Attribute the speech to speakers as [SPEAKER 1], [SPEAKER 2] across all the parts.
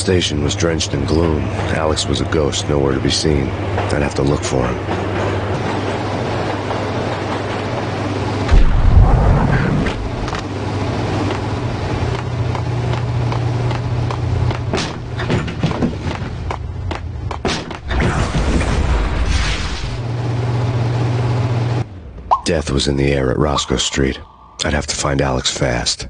[SPEAKER 1] station was drenched in gloom. Alex was a ghost, nowhere to be seen. I'd have to look for him. Death was in the air at Roscoe Street. I'd have to find Alex fast.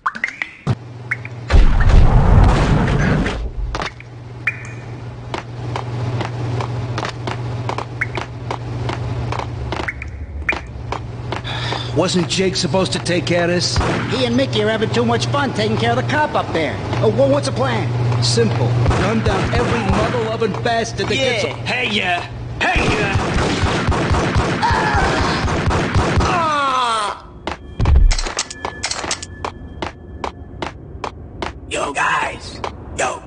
[SPEAKER 2] Wasn't Jake supposed to take care of this?
[SPEAKER 3] He and Mickey are having too much fun taking care of the cop up there. Oh, well, what's the plan?
[SPEAKER 2] Simple. Run down every mother-loving bastard that gets...
[SPEAKER 4] Hey, Yo, guys. Yo.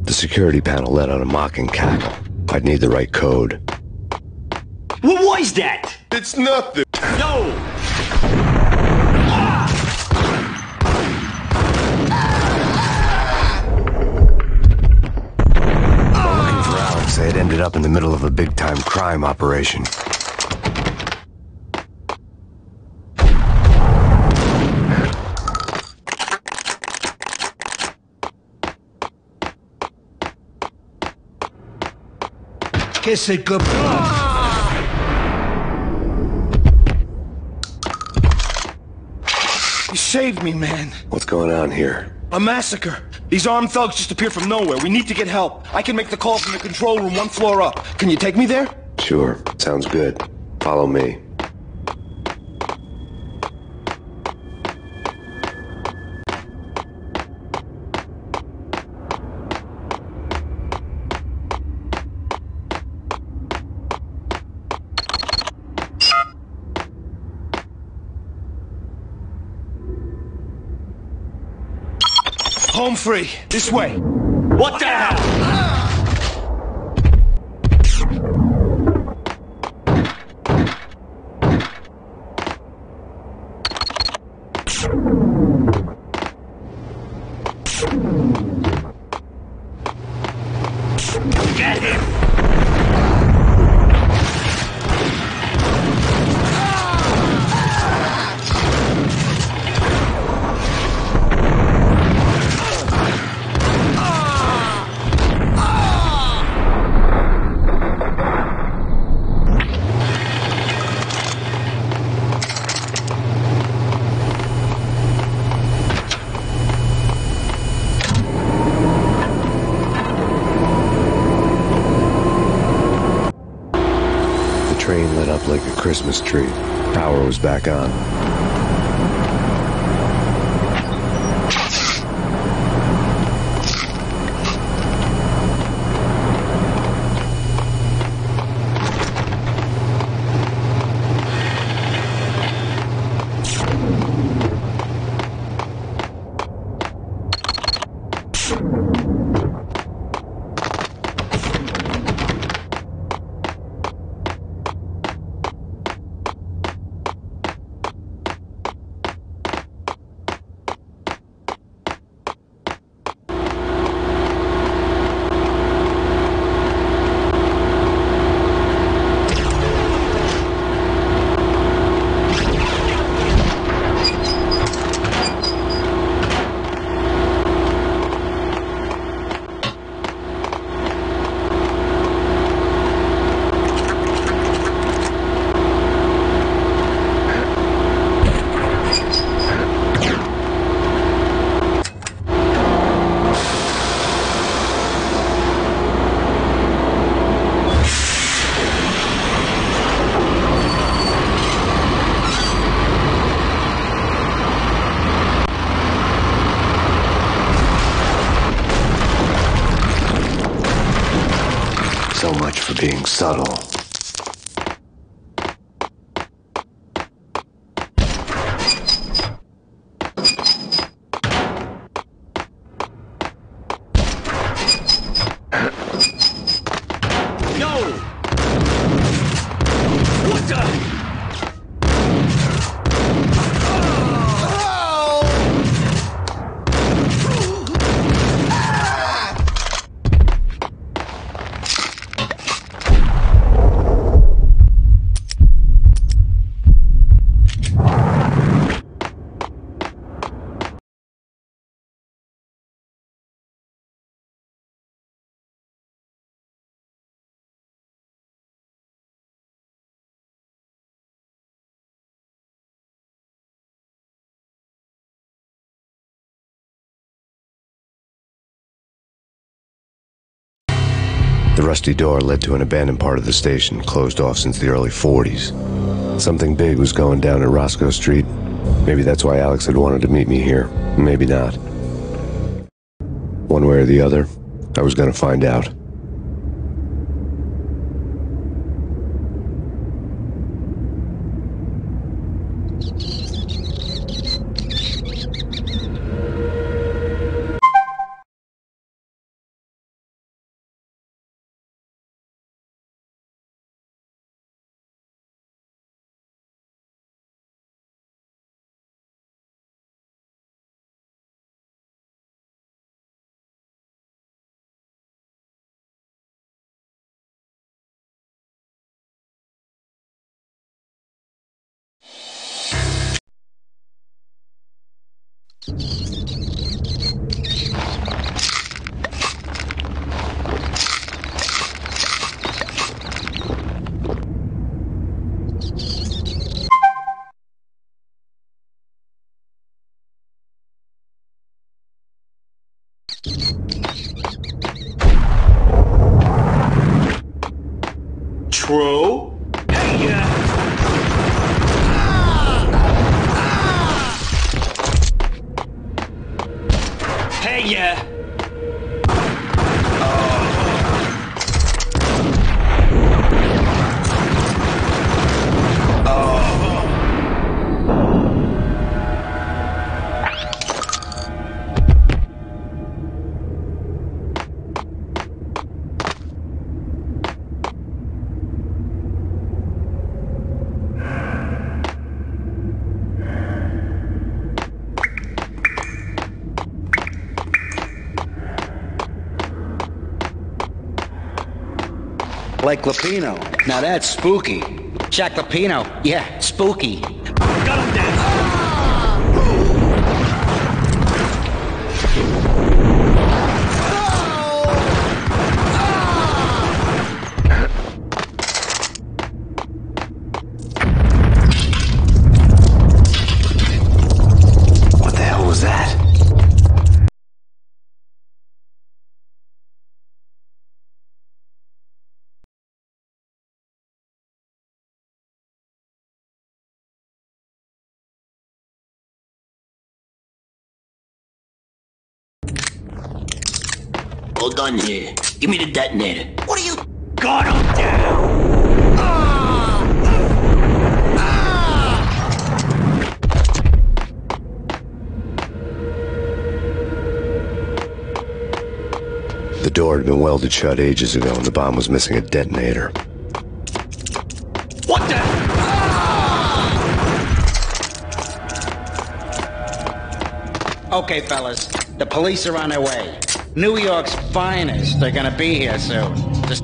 [SPEAKER 1] The security panel let out a mocking cackle. I'd need the right code.
[SPEAKER 4] What was that?
[SPEAKER 5] It's nothing.
[SPEAKER 4] Yo!
[SPEAKER 1] While looking for Alex, they had ended up in the middle of a big-time crime operation.
[SPEAKER 2] Kiss it goodbye.
[SPEAKER 5] You saved me, man.
[SPEAKER 1] What's going on here?
[SPEAKER 5] A massacre. These armed thugs just appeared from nowhere. We need to get help. I can make the call from the control room 1 floor up. Can you take me there?
[SPEAKER 1] Sure, sounds good. Follow me.
[SPEAKER 5] Home free. This way.
[SPEAKER 4] What the hell? Get him!
[SPEAKER 1] Train lit up like a Christmas tree. Power was back on. So much for being subtle. The rusty door led to an abandoned part of the station, closed off since the early 40s. Something big was going down at Roscoe Street. Maybe that's why Alex had wanted to meet me here. Maybe not. One way or the other, I was gonna find out.
[SPEAKER 4] True? Hey, Hey,
[SPEAKER 3] Like Lapino. Now that's spooky. Jack Lapino. Yeah, spooky.
[SPEAKER 4] got him down.
[SPEAKER 1] What the hell was that?
[SPEAKER 4] All done here. Give me the detonator. What are you? Got him down.
[SPEAKER 1] The door had been welded shut ages ago and the bomb was missing a detonator.
[SPEAKER 4] What the?
[SPEAKER 3] Okay, fellas. The police are on their way. New York's finest. They're gonna be here soon. Just...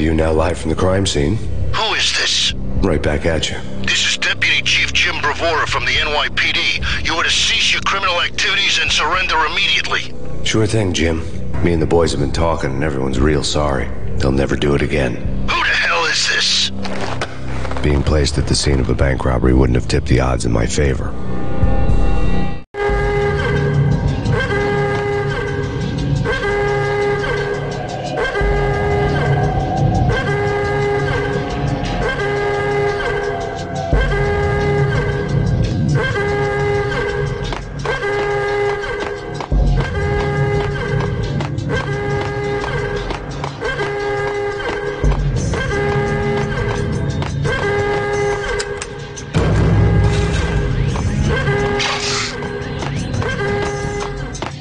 [SPEAKER 1] to you now live from the crime scene.
[SPEAKER 6] Who is this?
[SPEAKER 1] Right back at you.
[SPEAKER 6] This is Deputy Chief Jim Bravura from the NYPD. You are to cease your criminal activities and surrender immediately.
[SPEAKER 1] Sure thing, Jim. Me and the boys have been talking and everyone's real sorry. They'll never do it again.
[SPEAKER 6] Who the hell is this?
[SPEAKER 1] Being placed at the scene of a bank robbery wouldn't have tipped the odds in my favor.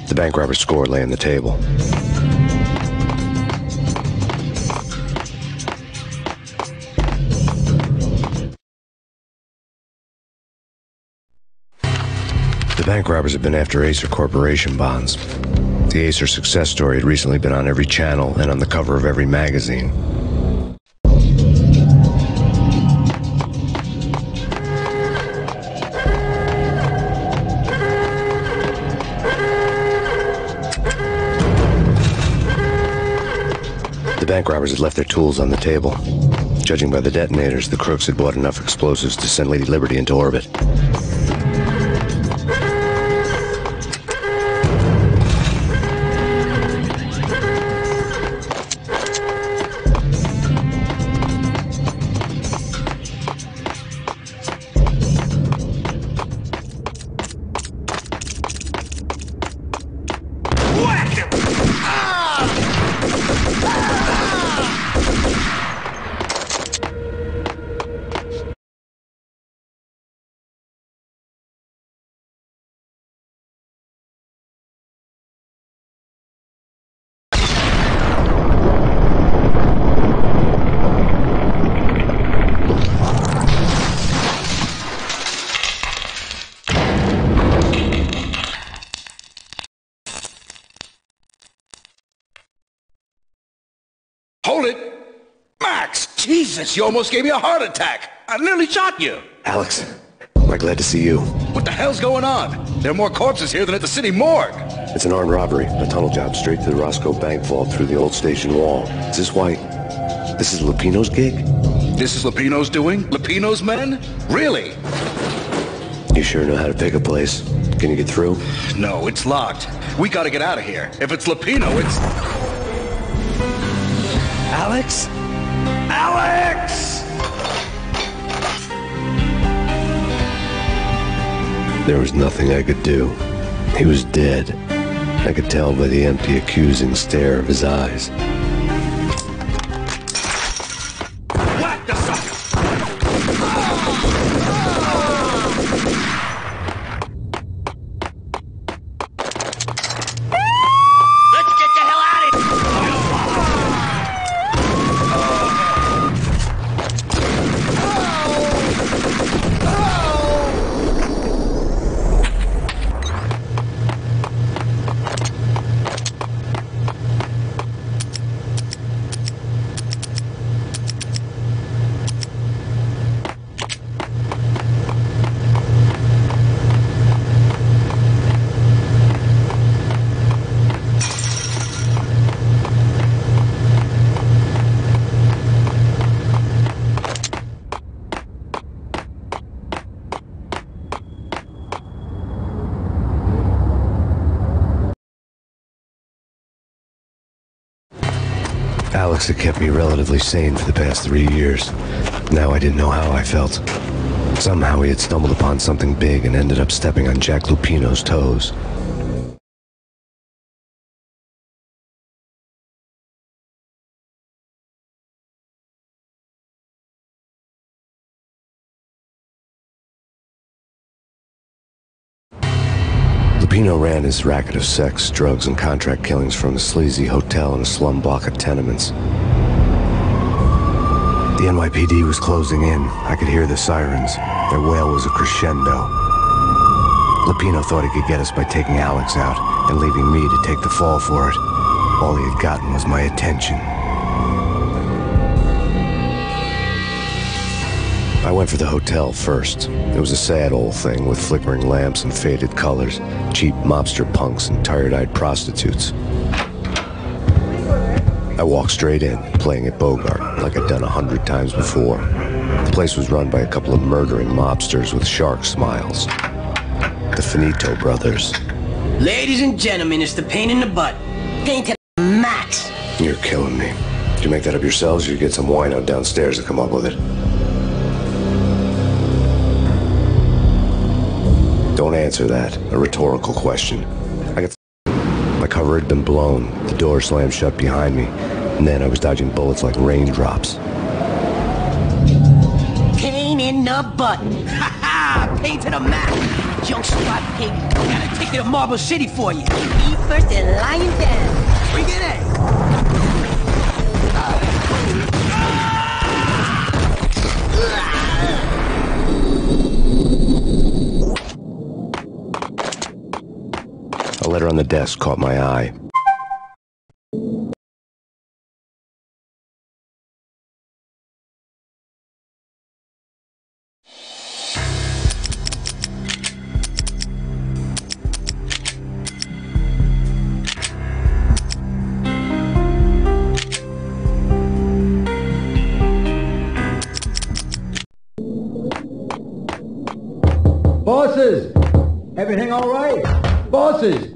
[SPEAKER 1] The bank robber's score lay on the table. The bank robbers have been after Acer Corporation bonds. The Acer success story had recently been on every channel and on the cover of every magazine. The bank robbers had left their tools on the table. Judging by the detonators, the crooks had bought enough explosives to send Lady Liberty into orbit.
[SPEAKER 2] Hold it! Max! Jesus, you almost gave me a heart attack! I nearly shot you!
[SPEAKER 1] Alex, am I glad to see you?
[SPEAKER 2] What the hell's going on? There are more corpses here than at the city morgue!
[SPEAKER 1] It's an armed robbery, a tunnel job straight to the Roscoe Bank vault through the old station wall. Is this why... this is Lupino's gig?
[SPEAKER 2] This is Lupino's doing? Lupino's men? Really?
[SPEAKER 1] You sure know how to pick a place. Can you get through?
[SPEAKER 2] No, it's locked. We gotta get out of here. If it's Lupino, it's... Alex? Alex!
[SPEAKER 1] There was nothing I could do. He was dead. I could tell by the empty, accusing stare of his eyes.
[SPEAKER 2] Whack the sucker!
[SPEAKER 4] Let's get the hell out of here!
[SPEAKER 1] Alex had kept me relatively sane for the past 3 years. Now I didn't know how I felt. Somehow he had stumbled upon something big and ended up stepping on Jack Lupino's toes. Lupino ran his racket of sex, drugs, and contract killings from a sleazy hotel in a slum block of tenements. The NYPD was closing in. I could hear the sirens. Their wail was a crescendo. Lupino thought he could get us by taking Alex out and leaving me to take the fall for it. All he had gotten was my attention. I went for the hotel first. It was a sad old thing with flickering lamps and faded colors, cheap mobster punks and tired-eyed prostitutes. I walked straight in, playing at Bogart, like I'd done 100 times before. The place was run by a couple of murdering mobsters with shark smiles. The Finito brothers.
[SPEAKER 4] Ladies and gentlemen, it's the pain in the butt. Pain to the max.
[SPEAKER 1] You're killing me. Did you make that up yourselves, or you get some wine out downstairs to come up with it? Don't answer that. A rhetorical question. My cover had been blown. The door slammed shut behind me, and then I was dodging bullets like raindrops.
[SPEAKER 4] Pain in the butt. Ha ha! Pain to the max. Junk spot pig. Got a ticket to Marble City for you. Be first and lying down. Bring it in.
[SPEAKER 1] A letter on the desk caught my eye.
[SPEAKER 7] Bosses! Everything all right? Bosses!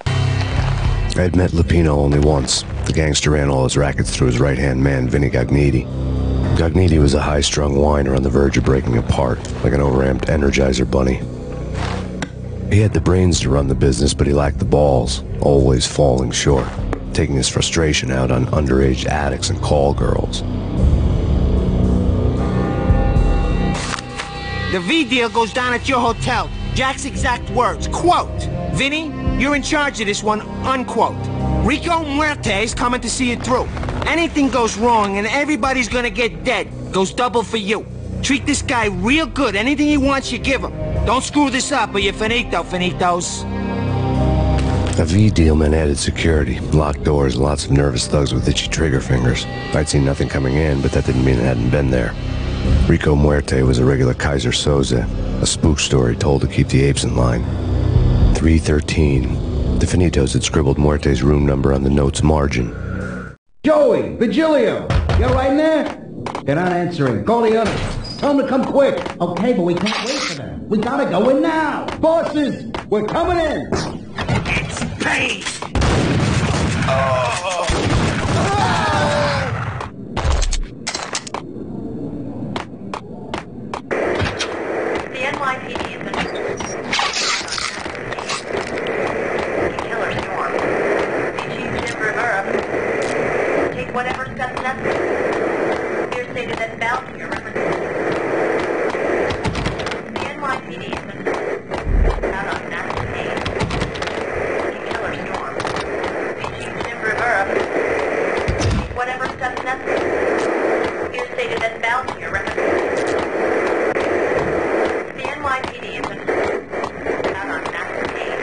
[SPEAKER 1] I had met Lupino only once. The gangster ran all his rackets through his right-hand man, Vinny Gagniti. Gagniti was a high-strung whiner on the verge of breaking apart, like an overamped Energizer bunny. He had the brains to run the business, but he lacked the balls, always falling short, taking his frustration out on underage addicts and call girls.
[SPEAKER 8] The V deal goes down at your hotel. Jack's exact words, quote, "Vinny, you're in charge of this one," unquote. Rico Muerte's coming to see it through. Anything goes wrong and everybody's gonna get dead. Goes double for you. Treat this guy real good. Anything he wants, you give him. Don't screw this up or you're finito, finitos.
[SPEAKER 1] A V deal meant added security, locked doors, and lots of nervous thugs with itchy trigger fingers. I'd seen nothing coming in, but that didn't mean it hadn't been there. Rico Muerte was a regular Kaiser Soze, a spook story told to keep the apes in line. 313. The Finitos had scribbled Muerte's room number on the note's margin.
[SPEAKER 7] Joey! Vigilio! You're right in there? They're not answering. Call the others. Tell them to come quick. Okay, but we can't wait for them. We gotta go in now. Bosses! We're coming in!
[SPEAKER 4] It's Payne!
[SPEAKER 9] The NYPD is the killer storm. The Chief Jim Rivera take whatever steps necessary. Here stated that Balfour represents the NYPD is out on massive aid. The killer storm. The Chief Jim Rivera take whatever steps necessary. Here stated that Balfour represents the NYPD is out on massive aid.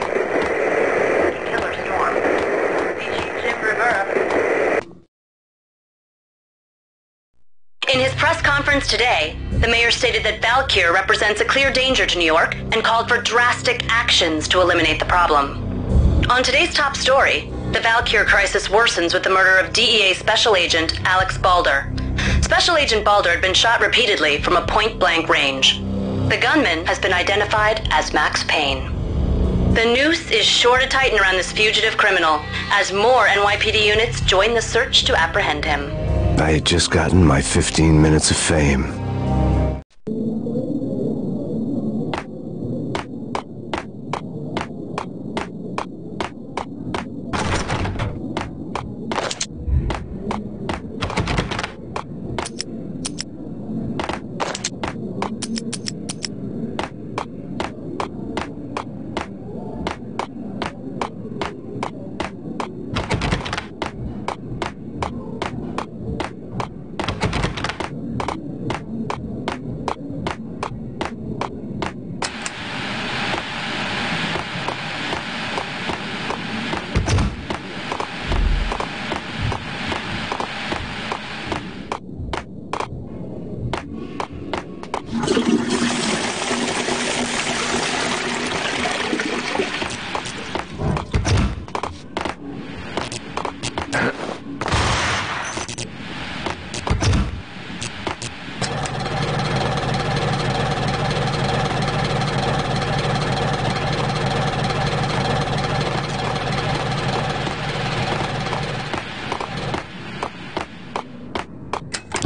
[SPEAKER 9] The killer storm. The Chief Jim Rivera.
[SPEAKER 10] In his press conference today, the mayor stated that Valkyr represents a clear danger to New York and called for drastic actions to eliminate the problem. On today's top story, the Valkyr crisis worsens with the murder of DEA Special Agent Alex Balder. Special Agent Balder had been shot repeatedly from a point-blank range. The gunman has been identified as Max Payne. The noose is sure to tighten around this fugitive criminal as more NYPD units join the search to apprehend him.
[SPEAKER 1] I had just gotten my 15 minutes of fame.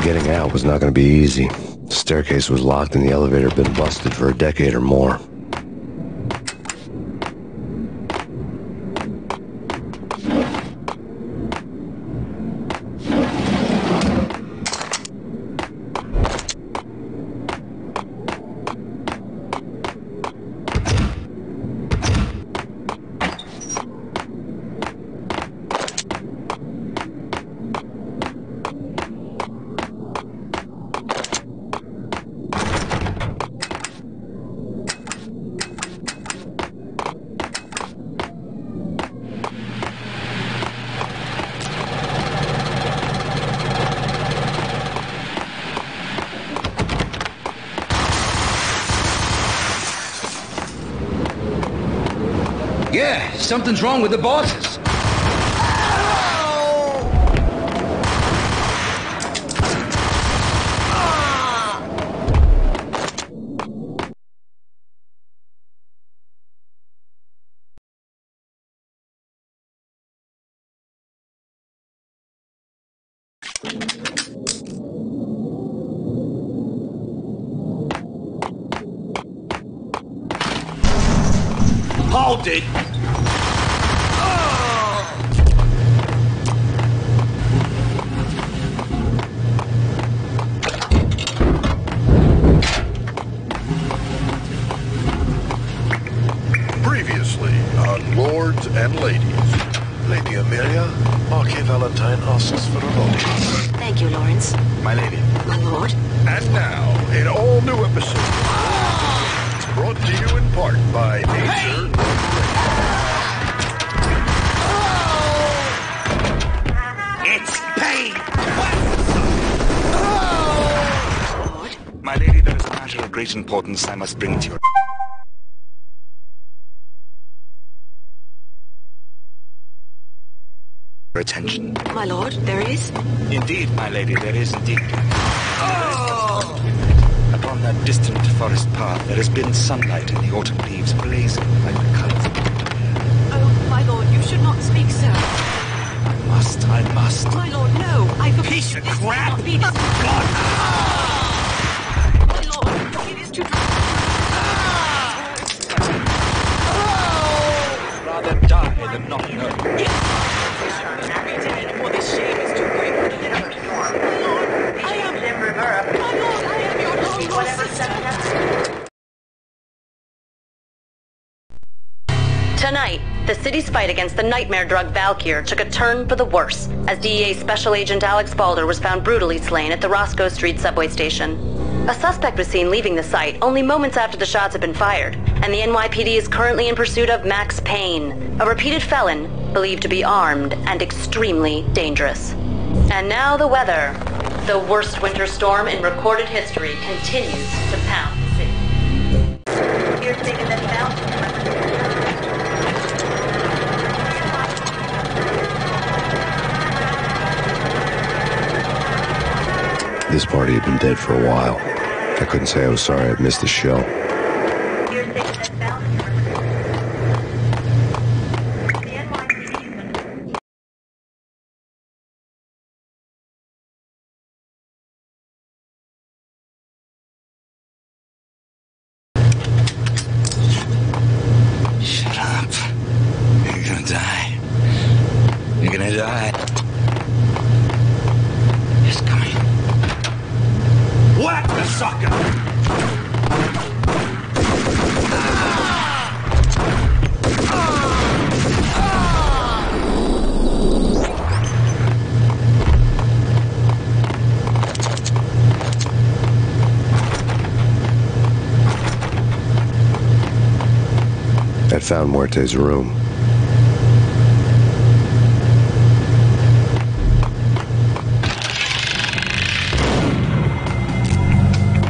[SPEAKER 1] Getting out was not going to be easy. The staircase was locked and the elevator had been busted for a decade or more.
[SPEAKER 2] Yeah, something's wrong with the bosses.
[SPEAKER 5] Hold it!
[SPEAKER 6] Previously on Lords and Ladies. Lady Amelia, Marquis Valentine asks for a vote.
[SPEAKER 10] Thank you, Lawrence.
[SPEAKER 5] My lady.
[SPEAKER 10] My lord.
[SPEAKER 6] And now, an all-new episode. Brought to you in part by Nature.
[SPEAKER 5] It's Payne!
[SPEAKER 10] Lord.
[SPEAKER 11] My lady, there is a matter of great importance I must bring to your attention.
[SPEAKER 10] My lord, there is?
[SPEAKER 11] Indeed, my lady, there is indeed. Upon that distant forest path, there has been sunlight in the autumn leaves blazing like the colors of
[SPEAKER 10] Oh, my lord, you should not speak so.
[SPEAKER 11] I must.
[SPEAKER 10] My lord, no. I forbid
[SPEAKER 5] Piece of
[SPEAKER 10] this
[SPEAKER 5] crap!
[SPEAKER 10] cannot be this.
[SPEAKER 5] God!
[SPEAKER 10] My lord, it is too...
[SPEAKER 11] Rather die than not know.
[SPEAKER 10] For this shame is too great for the
[SPEAKER 9] Storm. I am Jim Rivera.
[SPEAKER 10] My lord, I am your noble
[SPEAKER 9] Whatever
[SPEAKER 10] sister.
[SPEAKER 9] steps necessary.
[SPEAKER 10] Tonight, the city's fight against the nightmare drug Valkyr took a turn for the worse, as DEA Special Agent Alex Balder was found brutally slain at the Roscoe Street subway station. A suspect was seen leaving the site only moments after the shots had been fired, and the NYPD is currently in pursuit of Max Payne, a repeated felon believed to be armed and extremely dangerous. And now the weather. The worst winter storm in recorded history continues to pound the city.
[SPEAKER 9] Here's taking this down.
[SPEAKER 1] This party had been dead for a while. I couldn't say I was sorry I'd missed the show.
[SPEAKER 9] Here's taking this down. The NYPD.
[SPEAKER 11] Shut up. You're gonna die. You're gonna die. He's coming.
[SPEAKER 5] Whack the sucker!
[SPEAKER 1] I found Muerte's room.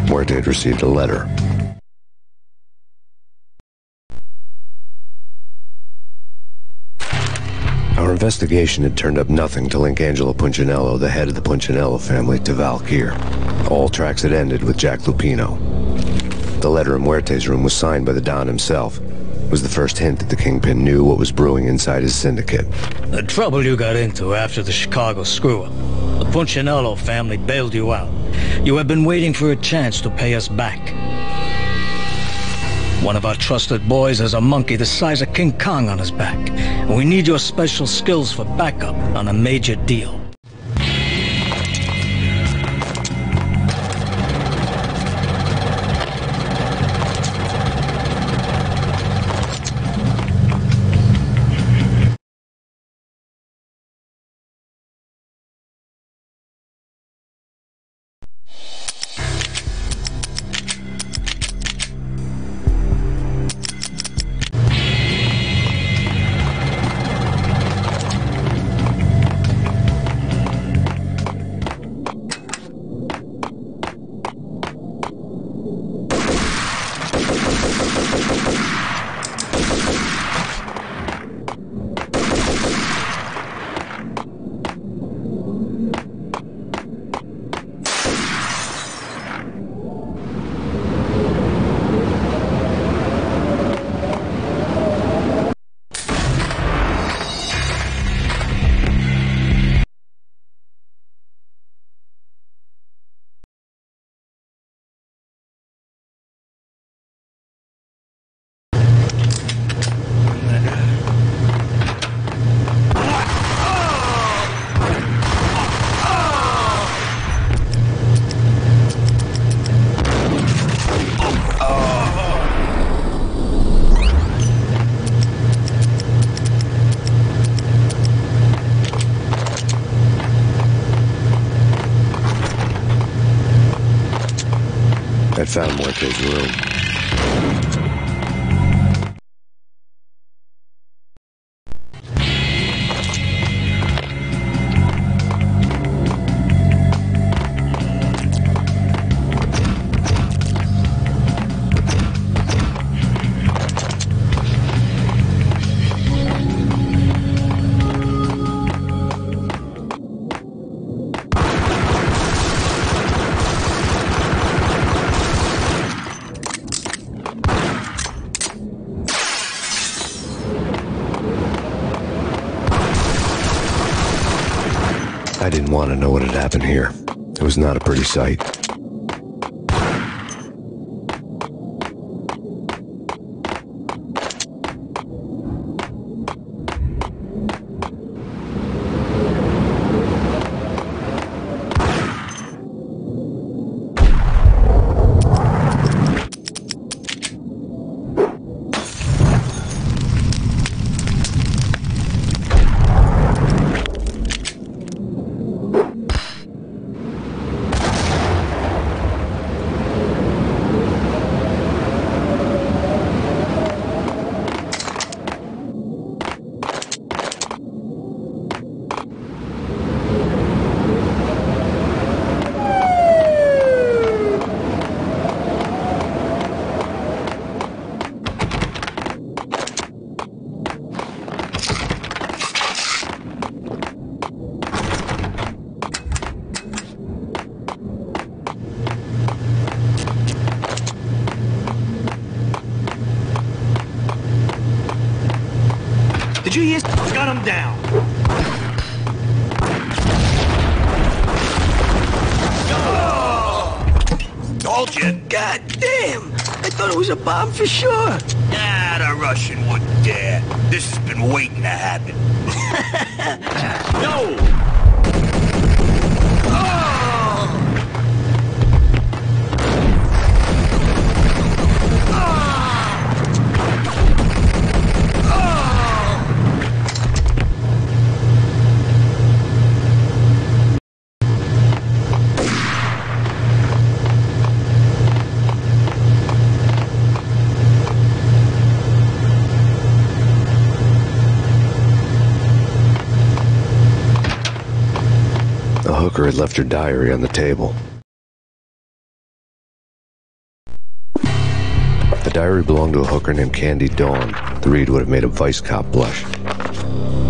[SPEAKER 1] Muerte had received a letter. Our investigation had turned up nothing to link Angelo Punchinello, the head of the Punchinello family, to Valkyr. All tracks had ended with Jack Lupino. The letter in Muerte's room was signed by the Don himself. It was the first hint that the Kingpin knew what was brewing inside his syndicate.
[SPEAKER 12] The trouble you got into after the Chicago screw-up. The Punchinello family bailed you out. You have been waiting for a chance to pay us back. One of our trusted boys has a monkey the size of King Kong on his back. And we need your special skills for backup on a major deal.
[SPEAKER 1] I found Muerte's room. I didn't want to know what had happened here. It was not a pretty sight.
[SPEAKER 8] Did you hear? Got him down.
[SPEAKER 4] Told you. God damn! I thought it was a bomb for sure.
[SPEAKER 2] Nah, the Russian wouldn't dare. This has been waiting to happen. No!
[SPEAKER 1] The hooker had left her diary on the table. The diary belonged to a hooker named Candy Dawn. The read would have made a vice cop blush.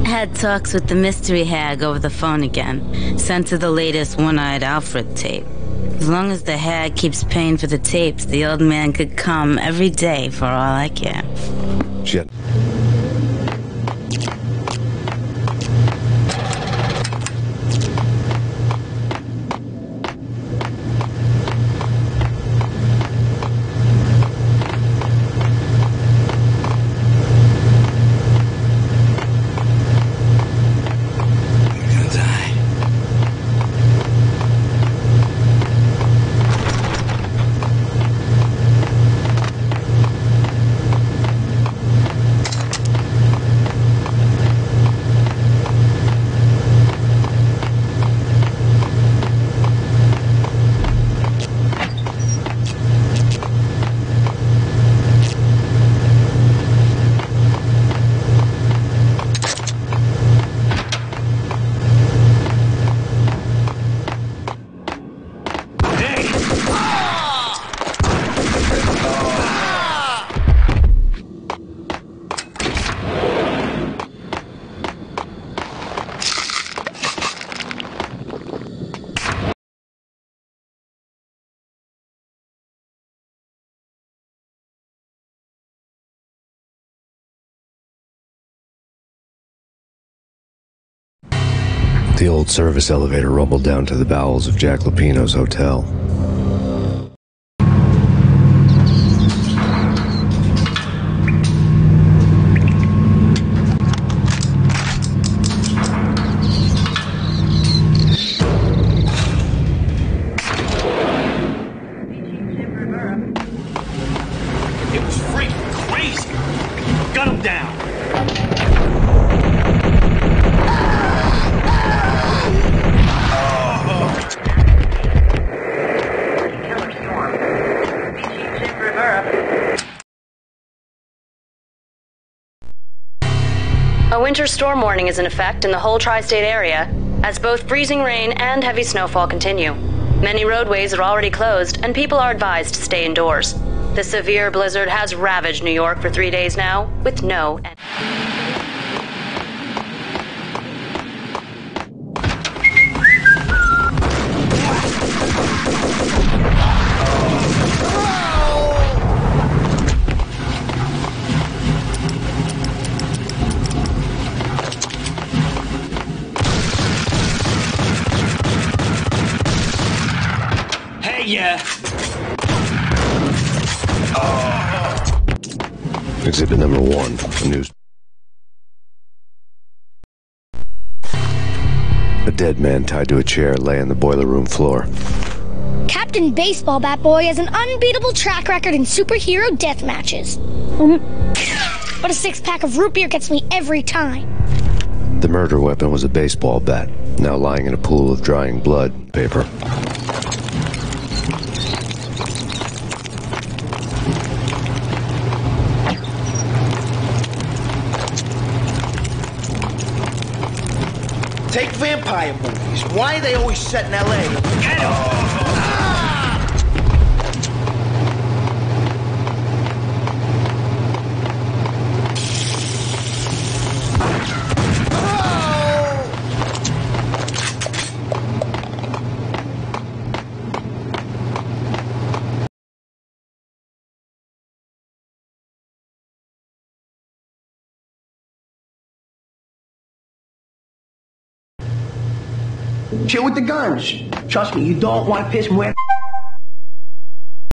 [SPEAKER 13] Had talks with the mystery hag over the phone again. Sent her the latest One-Eyed Alfred tape. As long as the hag keeps paying for the tapes, the old man could come every day for all I care.
[SPEAKER 1] Shit. The old service elevator rumbled down to the bowels of Jack Lupino's hotel.
[SPEAKER 14] It was freaking crazy. Gun him down.
[SPEAKER 10] A winter storm warning is in effect in the whole tri-state area, as both freezing rain and heavy snowfall continue. Many roadways are already closed, and people are advised to stay indoors. The severe blizzard has ravaged New York for 3 days now, with no end.
[SPEAKER 14] Yeah.
[SPEAKER 1] Exhibit number 1, a news. A dead man tied to a chair lay on the boiler room floor.
[SPEAKER 15] Captain Baseball Bat Boy has an unbeatable track record in superhero death matches. But a 6-pack of root beer gets me every time.
[SPEAKER 1] The murder weapon was a baseball bat, now lying in a pool of drying blood paper.
[SPEAKER 8] Take vampire movies. Why are they always set in L.A.? Get 'em!
[SPEAKER 7] Chill with the guns. Trust me, you don't want to piss Muerte's